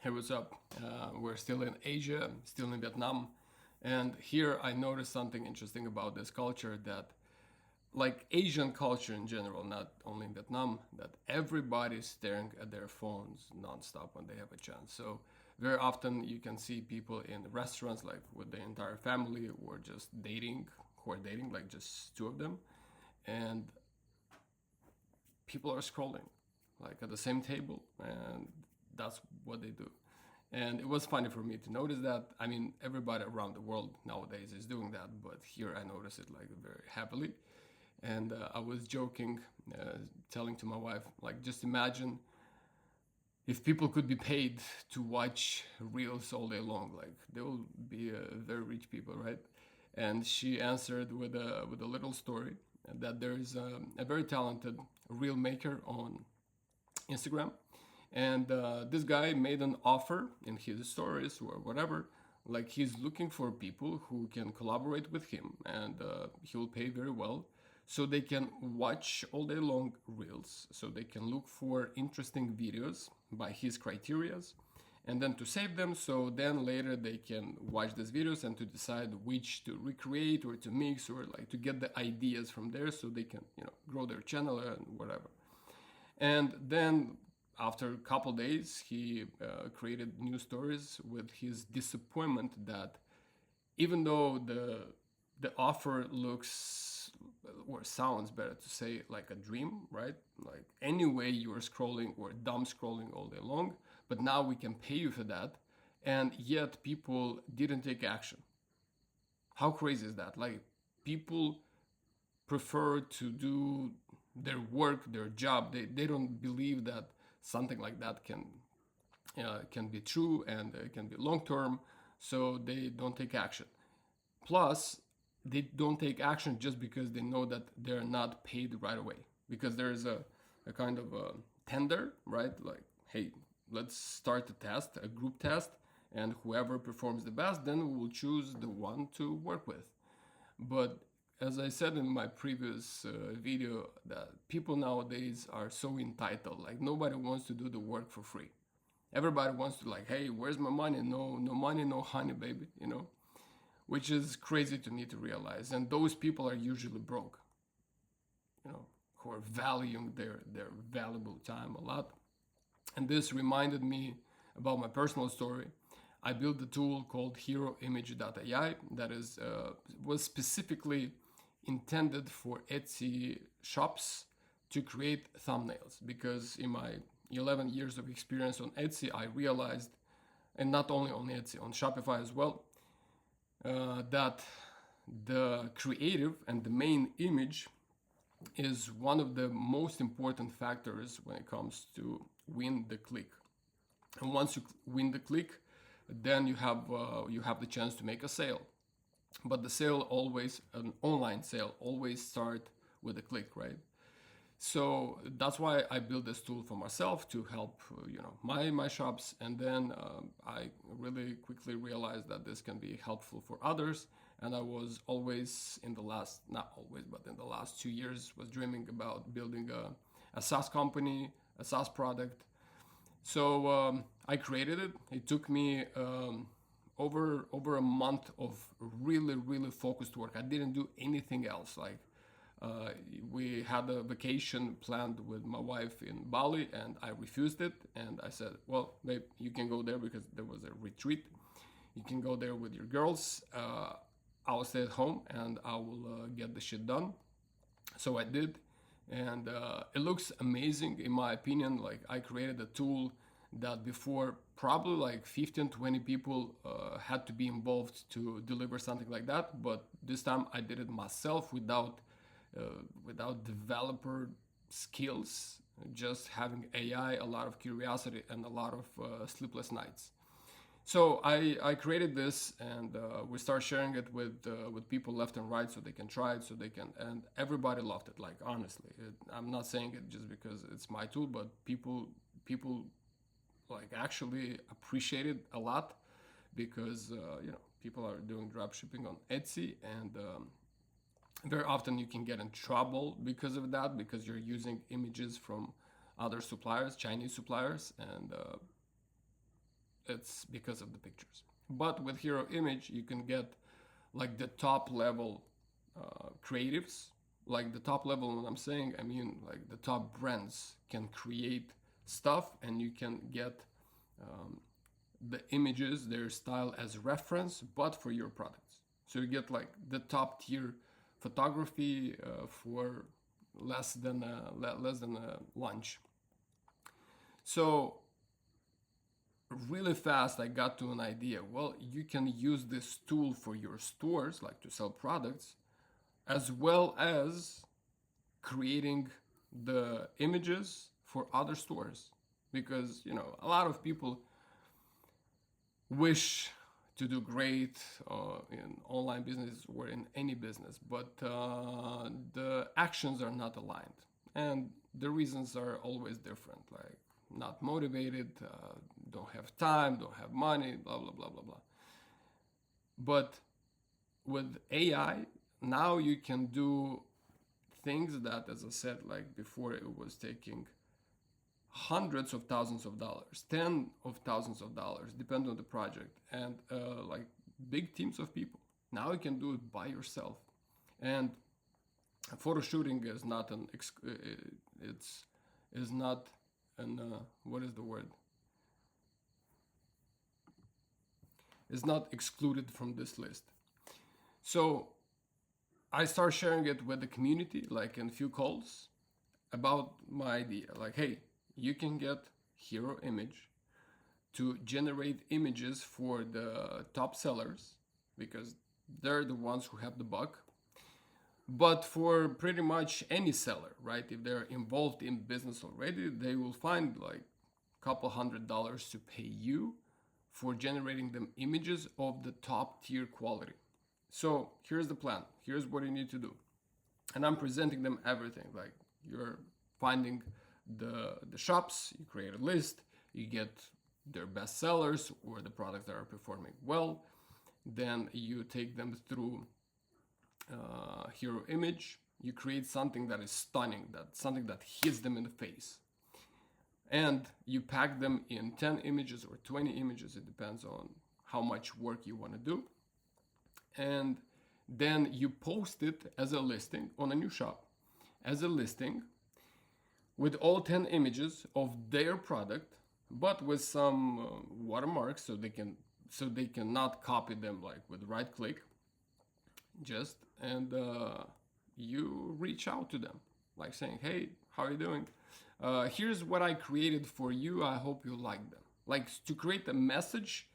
Hey, what's up? We're still in Asia, still in Vietnam. And here I noticed something interesting about this culture that, like Asian culture in general, not only in Vietnam, that everybody's staring at their phones nonstop when they have a chance. So, very often you can see people in restaurants, like with the entire family, or just dating, who are dating, like just two of them. And people are scrolling, like at the same table, and that's what they do. And it was funny for me to notice that. I mean, everybody around the world nowadays is doing that, but here I notice it like very heavily. And I was joking, telling to my wife, like, just imagine if people could be paid to watch reels all day long, like they will be very rich people, right? And she answered with a little story that there is a very talented reel maker on Instagram, and this guy made an offer in his stories or whatever. Like he's looking for people who can collaborate with him, and he will pay very well, so they can watch all day long reels, so they can look for interesting videos by his criterias, and then to save them, so then later they can watch these videos and to decide which to recreate or to mix or like to get the ideas from there, so they can grow their channel and whatever. And then after a couple days, he created new stories with his disappointment that even though the offer looks or sounds better to say like a dream, right? Like anyway, you are scrolling or dumb scrolling all day long, but now we can pay you for that, and yet people didn't take action. How crazy is that? Like people prefer to do their work, their job. They don't believe that something like that can be true and can be long term, so they don't take action. Plus, they don't take action just because they know that they're not paid right away. Because there's a kind of a tender, right? Like, hey, let's start a test, a group test, and whoever performs the best, then we will choose the one to work with. But as I said in my previous video, that people nowadays are so entitled. Like nobody wants to do the work for free. Everybody wants to like, hey, where's my money? No, no money, no honey, baby. Which is crazy to me to realize. And those people are usually broke. Who are valuing their valuable time a lot. And this reminded me about my personal story. I built a tool called HeroImage.ai that was specifically intended for Etsy shops to create thumbnails, because in my 11 years of experience on Etsy, I realized, and not only on Etsy, on Shopify as well, that the creative and the main image is one of the most important factors when it comes to win the click. And once you win the click, then you have the chance to make a sale. But the sale always, an online sale, always start with a click, right? So that's why I built this tool for myself to help, my shops. And then I really quickly realized that this can be helpful for others. And I was always not always, but in the last 2 years, was dreaming about building a SaaS company, a SaaS product. So I created it. It took me over a month of really focused work. I didn't do anything else. Like we had a vacation planned with my wife in Bali, and I refused it. And I said, "Well, babe, you can go there because there was a retreat. You can go there with your girls. I'll stay at home and I will get the shit done." So I did, and it looks amazing in my opinion. Like I created a tool that before probably like 15 20 people had to be involved to deliver something like that, but this time I did it myself without developer skills, just having AI, a lot of curiosity, and a lot of sleepless nights. So I created this, and we start sharing it with people left and right, so they can try it, so they can, and everybody loved it. Like honestly, I'm not saying it just because it's my tool, but people like actually appreciate it a lot, because people are doing drop shipping on Etsy, and very often you can get in trouble because of that, because you're using images from other suppliers, Chinese suppliers, and it's because of the pictures. But with hero image, you can get like the top level creatives. Like the top level, when I'm saying, I mean like the top brands can create stuff, and you can get the images, their style as reference, but for your products. So you get like the top tier photography for less than a lunch. So really fast, I got to an idea. Well, you can use this tool for your stores, like to sell products, as well as creating the images for other stores, because a lot of people wish to do great in online business or in any business, but the actions are not aligned, and the reasons are always different, like not motivated, don't have time, don't have money, blah blah blah blah blah. But with AI, now you can do things that, as I said, like before, it was taking hundreds of thousands of dollars, tens of thousands of dollars, depending on the project, and like big teams of people. Now you can do it by yourself, and photo shooting is not it's is not an what is the word? Is not excluded from this list. So I start sharing it with the community, like in few calls, about my idea. Like, hey, you can get hero image to generate images for the top sellers, because they're the ones who have the buck. But for pretty much any seller, right? If they're involved in business already, they will find like a couple $100 to pay you for generating them images of the top tier quality. So here's the plan. Here's what you need to do. And I'm presenting them everything. Like, you're finding the shops, you create a list, you get their best sellers or the products that are performing well. Then you take them through hero image. You create something that is stunning, something that hits them in the face. And you pack them in 10 images or 20 images. It depends on how much work you want to do. And then you post it as a listing on a new shop, as a listing with all 10 images of their product, but with some watermarks, so they cannot copy them like with right click. And you reach out to them, like saying, hey, how are you doing? Here's what I created for you. I hope you like them. Like, to create a message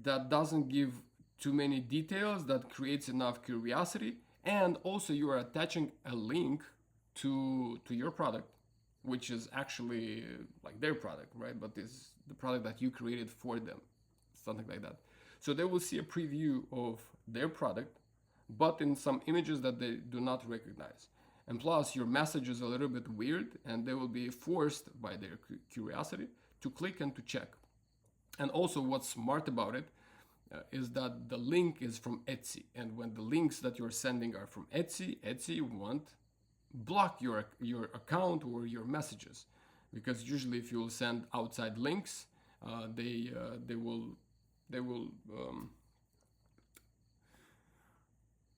that doesn't give too many details, that creates enough curiosity, and also you are attaching a link to your product, which is actually like their product, right? But it's the product that you created for them, something like that. So they will see a preview of their product, but in some images that they do not recognize. And plus, your message is a little bit weird, and they will be forced by their curiosity to click and to check. And also, what's smart about it is that the link is from Etsy. And when the links that you're sending are from Etsy won't block your account or your messages. Because usually if you will send outside links, they will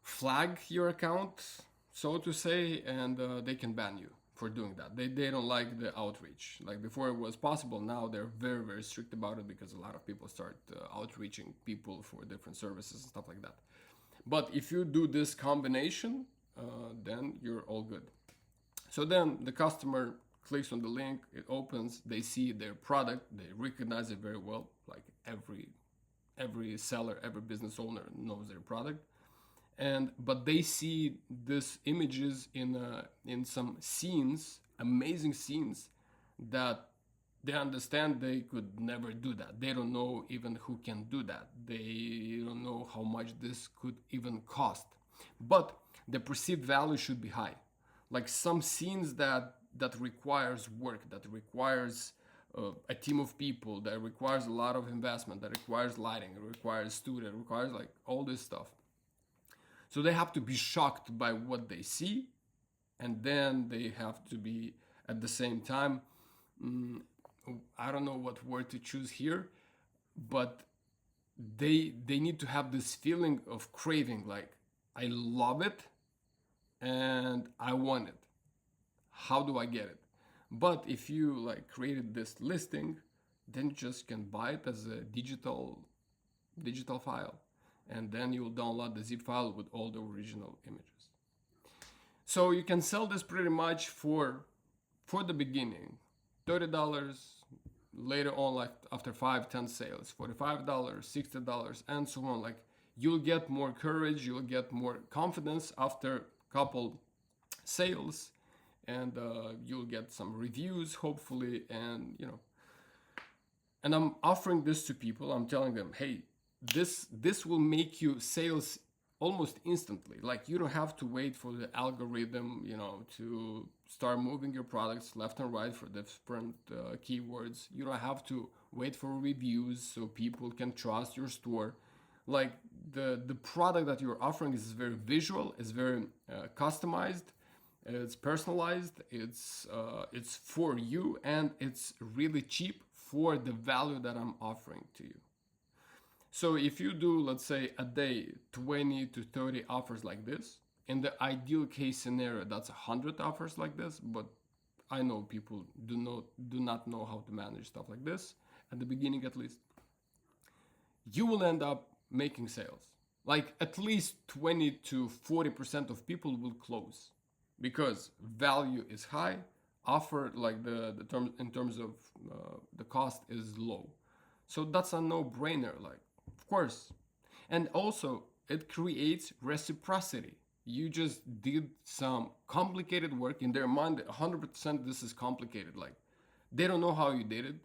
flag your account, so to say, and they can ban you for doing that. They don't like the outreach. Like, before it was possible, now they're very, very strict about it, because a lot of people start outreaching people for different services and stuff like that. But if you do this combination, then you're all good. So then the customer clicks on the link, it opens, they see their product, they recognize it very well. Like, every seller, every business owner knows their product. But they see these images in some scenes, amazing scenes, that they understand they could never do that. They don't know even who can do that. They don't know how much this could even cost. But the perceived value should be high. Like, some scenes that requires work, that requires a team of people, that requires a lot of investment, that requires lighting, it requires studio, it requires like all this stuff. So they have to be shocked by what they see, and then they have to be, at the same time, I don't know what word to choose here, but they need to have this feeling of craving, like I love it and I want it. How do I get it? But if you like created this listing, then you just can buy it as a digital file, and then you'll download the zip file with all the original images. So you can sell this pretty much for the beginning, $30. Later on, like after 5-10 sales, $45, $60, and so on. Like you'll get more courage, you'll get more confidence after a couple sales, and you'll get some reviews hopefully, and and I'm offering this to people. I'm telling them, hey, this will make you sales almost instantly. Like you don't have to wait for the algorithm, to start moving your products left and right for different keywords. You don't have to wait for reviews so people can trust your store. Like the product that you're offering is very visual, it's very customized, it's personalized, it's for you, and it's really cheap for the value that I'm offering to you. So if you do, let's say, a day 20 to 30 offers like this, in the ideal case scenario, that's 100 offers like this, but I know people do not know how to manage stuff like this, at the beginning at least. You will end up making sales. Like at least 20 to 40% of people will close because value is high, offer like the term in terms of the cost is low. So that's a no-brainer, like of course. And also it creates reciprocity. You just did some complicated work in their mind. 100% this is complicated. Like they don't know how you did it,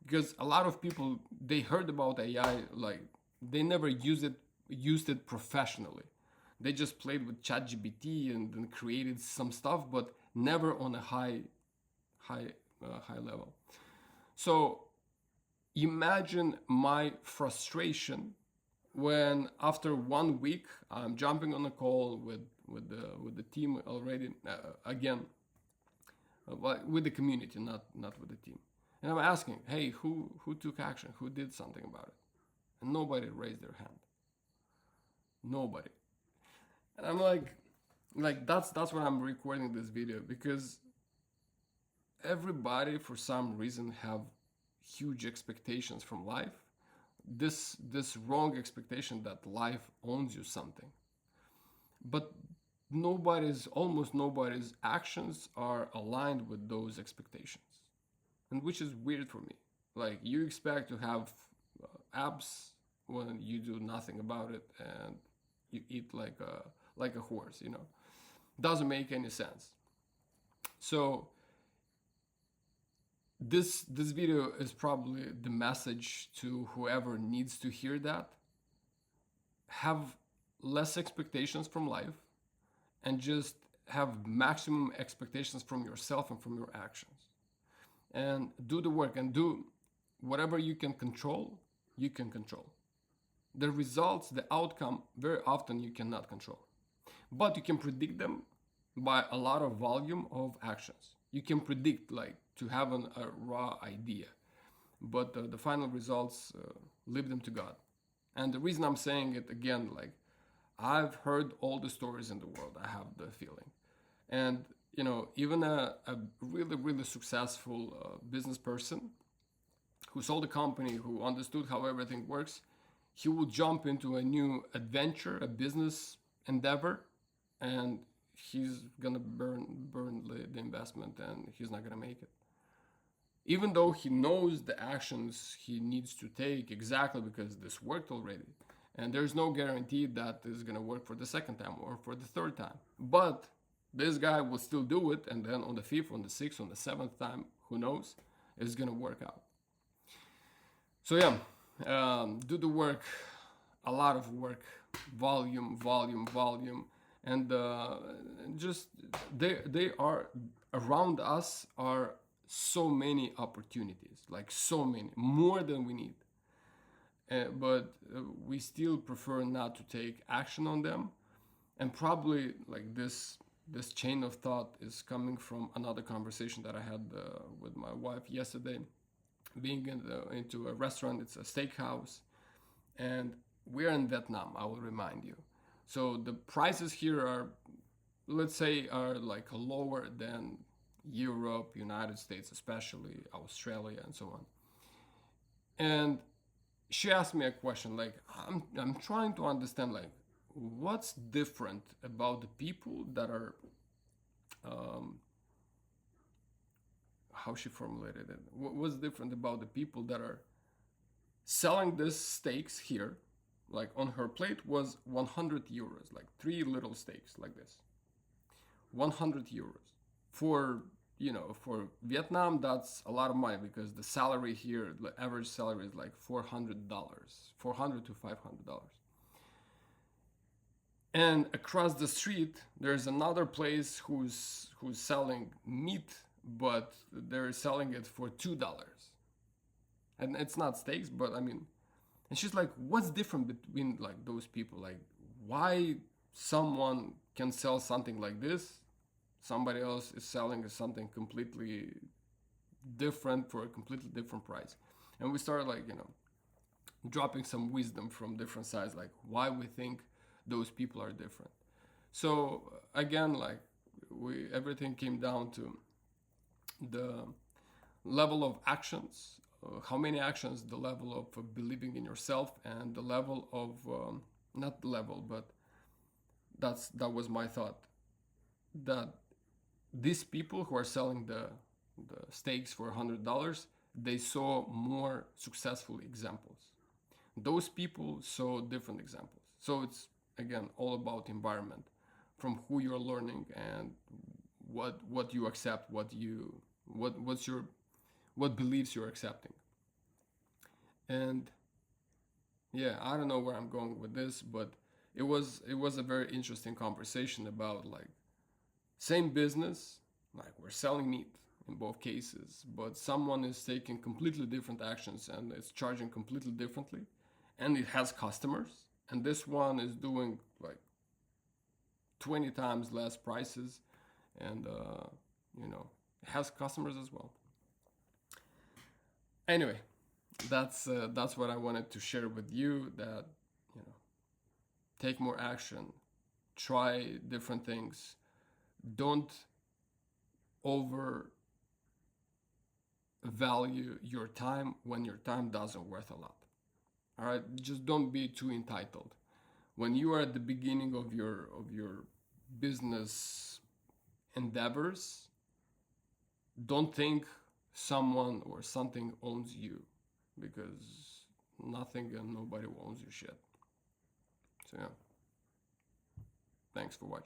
because a lot of people, they heard about AI, like they never used it professionally. They just played with ChatGPT and then created some stuff, but never on a high level. So imagine my frustration when after 1 week I'm jumping on a call with the team already, again, with the community, not with the team, and I'm asking, hey, who took action, who did something about it, and nobody raised their hand. Nobody. And I'm like that's why I'm recording this video, because everybody for some reason have huge expectations from life. This wrong expectation that life owns you something. But almost nobody's actions are aligned with those expectations. And which is weird for me. Like you expect to have abs when you do nothing about it, and you eat like a horse, Doesn't make any sense. So this video is probably the message to whoever needs to hear that. Have less expectations from life, and just have maximum expectations from yourself and from your actions. And do the work, and do whatever you can control, you can control. The results, the outcome, very often you cannot control. But you can predict them by a lot of volume of actions. You can predict, like, to have a raw idea. But the final results, leave them to God. And the reason I'm saying it again, like, I've heard all the stories in the world, I have the feeling. And, even a really, really successful business person who sold a company, who understood how everything works, he will jump into a new adventure, a business endeavor, and he's gonna burn the investment, and he's not gonna make it. Even though he knows the actions he needs to take exactly because this worked already. And there's no guarantee that this is gonna work for the second time or for the third time. But this guy will still do it, and then on the 5th, on the 6th, on the 7th time, who knows, it's gonna work out. So yeah, do the work, a lot of work, volume, and just they are around us are so many opportunities, like so many, more than we need. But we still prefer not to take action on them, and probably like this chain of thought is coming from another conversation that I had with my wife yesterday. being into a restaurant. It's a steakhouse, and we're in Vietnam. I will remind you. So the prices here are, let's say, are like lower than Europe, United States, especially Australia, and so on. And she asked me a question like, I'm trying to understand like what's different about the people that are, um, how she formulated it. What's different about the people that are selling these steaks here? Like on her plate was 100 euros, like three little steaks like this. 100 euros for, for Vietnam. That's a lot of money because the salary here, the average salary is like $400, $400 to $500. And across the street there's another place who's selling meat, but they're selling it for $2. And it's not steaks, but I mean, and she's like, what's different between like those people? Like, why someone can sell something like this, somebody else is selling something completely different for a completely different price? And we started like, dropping some wisdom from different sides, like why we think those people are different. So again, like we everything came down to the level of actions, how many actions, the level of believing in yourself, and the level of not level, but that was my thought, that these people who are selling the steaks for $100, they saw more successful examples. Those people saw different examples. So it's again all about environment, from who you're learning and what you accept, what's your what beliefs you're accepting. And yeah, I don't know where I'm going with this, but it was a very interesting conversation about like same business, like we're selling meat in both cases, but someone is taking completely different actions and it's charging completely differently, and it has customers, and this one is doing like 20 times less prices, and it has customers as well. Anyway, that's what I wanted to share with you, that you know take more action, try different things, don't over value your time when your time doesn't worth a lot. All right, just don't be too entitled. When you are at the beginning of your business endeavors, don't think someone or something owns you, because nothing and nobody owns your shit. So yeah, thanks for watching.